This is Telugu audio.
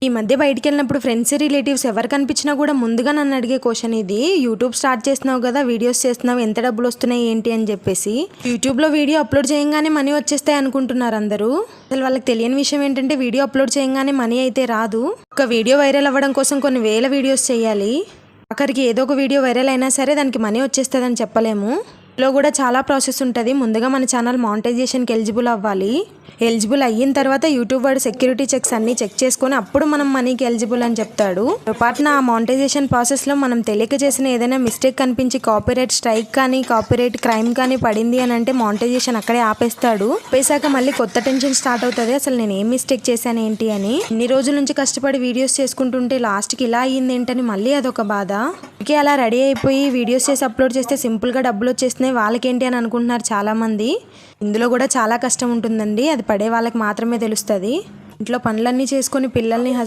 ఈ మధ్య బయటికి వెళ్ళినప్పుడు ఫ్రెండ్స్ రిలేటివ్స్ ఎవరు కనిపించినా కూడా ముందుగా నన్ను అడిగే క్వశ్చన్ ఇది, యూట్యూబ్ స్టార్ట్ చేస్తున్నావు కదా, వీడియోస్ చేస్తున్నావు, ఎంత డబ్బులు వస్తున్నాయి ఏంటి అని చెప్పేసి. యూట్యూబ్లో వీడియో అప్లోడ్ చేయగానే మనీ వచ్చేస్తాయి అనుకుంటున్నారు అందరూ. అసలు వాళ్ళకి తెలియని విషయం ఏంటంటే వీడియో అప్లోడ్ చేయగానే మనీ అయితే రాదు. ఒక వీడియో వైరల్ అవ్వడం కోసం కొన్ని వేల వీడియోస్ చేయాలి. ఆఖరికి ఏదో ఒక వీడియో వైరల్ అయినా సరే దానికి మనీ వచ్చేస్తుందని చెప్పలేము. ఇందులో కూడా చాలా ప్రాసెస్ ఉంటుంది. ముందుగా మన ఛానల్ మానిటైజేషన్కి ఎలిజిబుల్ అవ్వాలి. ఎలిజిబుల్ అయిన తర్వాత యూట్యూబ్ వాడు సెక్యూరిటీ చెక్స్ అన్నీ చెక్ చేసుకొని అప్పుడు మనం మనీకి ఎలిజిబుల్ అని చెప్తాడు. పొరపాటున ఆ మానిటైజేషన్ ప్రాసెస్లో మనం తెలియక చేసిన ఏదైనా మిస్టేక్ కనిపించి కాపీరైట్ స్ట్రైక్ కానీ కాపీరైట్ క్రైమ్ కానీ పడింది అని అంటే మానిటైజేషన్ అక్కడే ఆపేస్తాడు. ఆపేశాక మళ్ళీ కొత్త టెన్షన్ స్టార్ట్ అవుతుంది, అసలు నేను ఏం మిస్టేక్ చేశాను ఏంటి అని. ఇన్ని రోజుల నుంచి కష్టపడి వీడియోస్ చేసుకుంటుంటే లాస్ట్కి ఇలా అయ్యింది ఏంటని మళ్ళీ అదొక బాధ. ఇంకే అలా రెడీ అయిపోయి వీడియోస్ చేసి అప్లోడ్ చేస్తే సింపుల్గా డబ్బులు వచ్చేస్తున్నాయి, వాళ్ళకేంటి అని అనుకుంటున్నారు చాలామంది. ఇందులో కూడా చాలా కష్టం ఉంటుందండి, అది పడే వాళ్ళకి మాత్రమే తెలుస్తుంది. ఇంట్లో పనులన్నీ చేసుకొని పిల్లల్ని